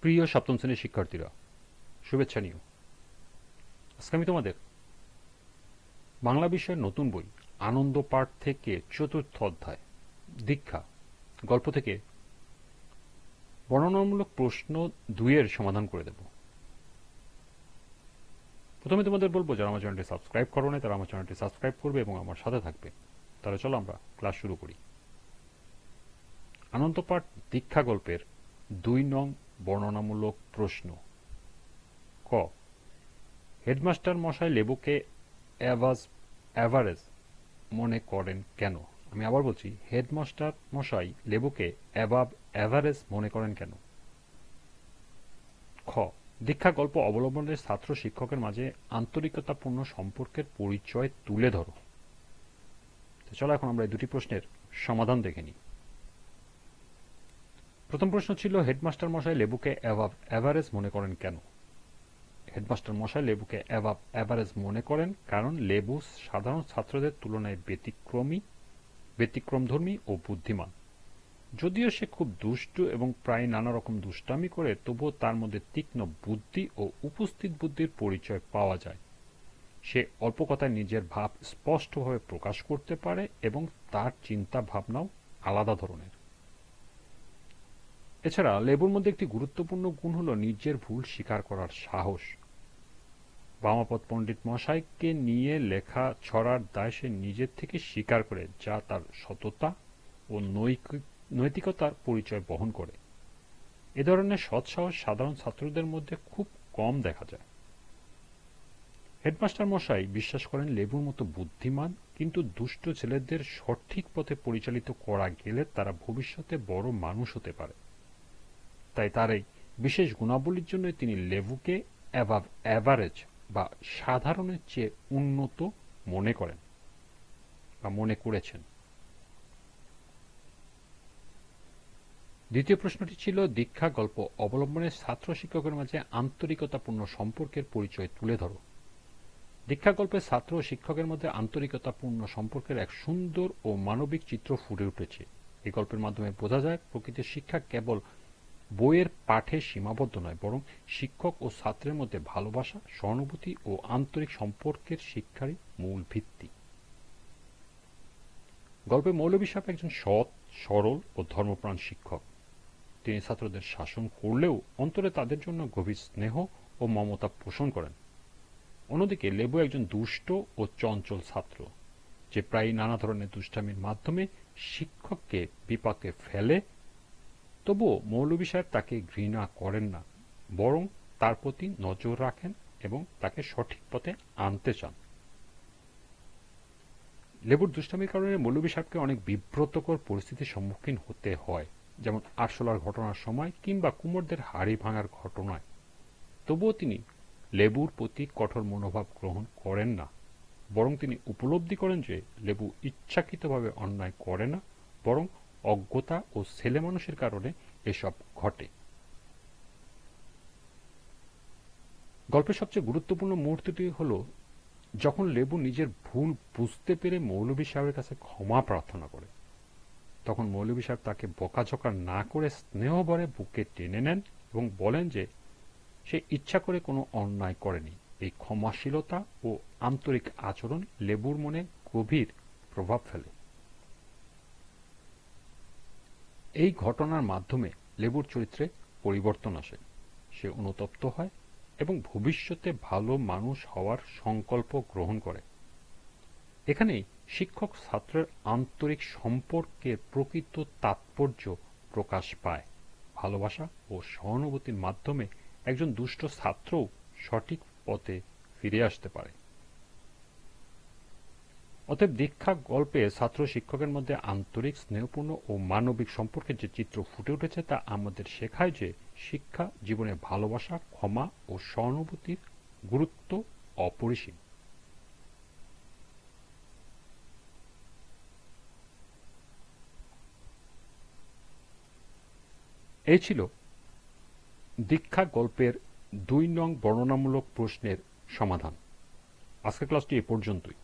প্রিয় সপ্তম শ্রেণীর শিক্ষার্থীরা, শুভেচ্ছা নিও। আজকে আমি তোমাদের বাংলা বিষয়ের নতুন বই আনন্দ পাঠ থেকে চতুর্থ অধ্যায় দীক্ষা গল্প থেকে বর্ণনামূলক প্রশ্ন 2-এর সমাধান করে দেব। প্রথমে তোমাদের বলবো, যারা আমার চ্যানেলটি সাবস্ক্রাইব করো না তারা আমার চ্যানেলটি সাবস্ক্রাইব করবে এবং আমার সাথে থাকবে। তাহলে চলো আমরা ক্লাস শুরু করি। আনন্দ পাঠ দীক্ষা গল্পের 2 নং বর্ণনামূলক প্রশ্ন। ক, হেডমাস্টার মশাই লেবুকে অ্যাভারেজ মনে করেন কেন? আমি আবার বলছি, হেডমাস্টার মশাই লেবুকে অ্যাবাব অ্যাভারেজ মনে করেন কেন? খ, দীক্ষা গল্প অবলম্বনের ছাত্র শিক্ষকের মাঝে আন্তরিকতাপূর্ণ সম্পর্কের পরিচয় তুলে ধরো। তো চলো এখন আমরা এই দুটি প্রশ্নের সমাধান দেখে নিই। প্রথম প্রশ্ন ছিল, হেডমাস্টার মশাই লেবুকে অ্যাবাব অ্যাভারেজ মনে করেন কেন? হেডমাস্টার মশাই লেবুকে অ্যাবাব অ্যাভারেজ মনে করেন কারণ লেবু সাধারণ ছাত্রদের তুলনায় ব্যতিক্রমধর্মী ও বুদ্ধিমান। যদিও সে খুব দুষ্টু এবং প্রায় নানা রকম দুষ্টামি করে, তবুও তার মধ্যে তীক্ষ্ণ বুদ্ধি ও উপস্থিত বুদ্ধির পরিচয় পাওয়া যায়। সে অল্প কথায় নিজের ভাব স্পষ্টভাবে প্রকাশ করতে পারে এবং তার চিন্তা ভাবনাও আলাদা ধরনের। এছাড়া লেবুর মধ্যে একটি গুরুত্বপূর্ণ গুণ হল নিজের ভুল স্বীকার করার সাহস। বামাপদ পণ্ডিত মশাইকে নিয়ে লেখা ছড়ার দায় সে নিজের থেকে স্বীকার করে, যা তার সততা ও নৈতিকতার পরিচয় বহন করে। এ ধরনের সৎসাহস সাধারণ ছাত্রদের মধ্যে খুব কম দেখা যায়। হেডমাস্টার মশাই বিশ্বাস করেন লেবুর মতো বুদ্ধিমান কিন্তু দুষ্ট ছেলেদের সঠিক পথে পরিচালিত করা গেলে তারা ভবিষ্যতে বড় মানুষ হতে পারে। তাই তার এই বিশেষ গুণাবলীর জন্য তিনি লেবুকে অ্যাবাভ অ্যাভারেজ বা সাধারণের চেয়ে উন্নত মনে করেন বা মনে করেছেন। দ্বিতীয় প্রশ্নটি ছিল, দীক্ষা গল্প অবলম্বনের ছাত্র শিক্ষকের মাঝে আন্তরিকতাপূর্ণ সম্পর্কের পরিচয় তুলে ধরো। দীক্ষা গল্পে ছাত্র ও শিক্ষকের মধ্যে আন্তরিকতাপূর্ণ সম্পর্কের এক সুন্দর ও মানবিক চিত্র ফুটে উঠেছে। এই গল্পের মাধ্যমে বোঝা যায় প্রকৃতির শিক্ষা কেবল বইয়ের পাঠে সীমাবদ্ধ নয়, বরং শিক্ষক ও ছাত্রের মধ্যে ভালোবাসা, সহানুভূতি ও আন্তরিক সম্পর্কের শিক্ষারই মূল ভিত্তি। গল্পে মৌলভী সাহেব একজন সৎ, সরল ও ধর্মপ্রাণ শিক্ষক। তিনি ছাত্রদের শাসন করলেও অন্তরে তাদের জন্য গভীর স্নেহ ও মমতা পোষণ করেন। অন্যদিকে লেবু একজন দুষ্ট ও চঞ্চল ছাত্র, যে প্রায় নানা ধরনের দুষ্টামির মাধ্যমে শিক্ষককে বিপাকে ফেলে। তবুও মৌলভী সাহেব তাকে ঘৃণা করেন না, বরং তার প্রতি নজর রাখেন এবং তাকে সঠিক পথে আনতে চান। লেবুর দুষ্টামির কারণে মৌলভী সাহেবকে অনেক বিব্রতকর পরিস্থিতির সম্মুখীন হতে হয়, যেমন আরশোলার ঘটনার সময় কিংবা কুমোরদের হাড়ি ভাঙার ঘটনায়। তবুও তিনি লেবুর প্রতি কঠোর মনোভাব গ্রহণ করেন না, বরং তিনি উপলব্ধি করেন যে লেবু ইচ্ছাকৃতভাবে অন্যায় করে না, বরং অজ্ঞতা ও ছেলেমানুষের কারণে এসব ঘটে। গল্পের সবচেয়ে গুরুত্বপূর্ণ মুহূর্তটি হল যখন লেবু নিজের ভুল বুঝতে পেরে মৌলভী সাহেবের কাছে ক্ষমা প্রার্থনা করে। তখন মৌলভী সাহেব তাকে বকাঝকা না করে স্নেহভরে বুকে টেনে নেন এবং বলেন যে সে ইচ্ছা করে কোনো অন্যায় করেনি। এই ক্ষমাশীলতা ও আন্তরিক আচরণ লেবুর মনে গভীর প্রভাব ফেলে। এই ঘটনার মাধ্যমে লেবুর চরিত্রে পরিবর্তন আসে। সে অনুতপ্ত হয় এবং ভবিষ্যতে ভালো মানুষ হওয়ার সংকল্প গ্রহণ করে। এখানেই শিক্ষক ছাত্রের আন্তরিক সম্পর্কের প্রকৃত তাৎপর্য প্রকাশ পায়। ভালোবাসা ও সহানুভূতির মাধ্যমে একজন দুষ্ট ছাত্রও সঠিক পথে ফিরে আসতে পারে। অতএব দীক্ষা গল্পে ছাত্র শিক্ষকের মধ্যে আন্তরিক, স্নেহপূর্ণ ও মানবিক সম্পর্কের যে চিত্র ফুটে উঠেছে তা আমাদের শেখায় যে শিক্ষা জীবনে ভালোবাসা, ক্ষমা ও সহানুভূতির গুরুত্ব অপরিসীম। এই ছিল দীক্ষা গল্পের 2 নং বর্ণনামূলক প্রশ্নের সমাধান। আজকের ক্লাসটি এ পর্যন্তই।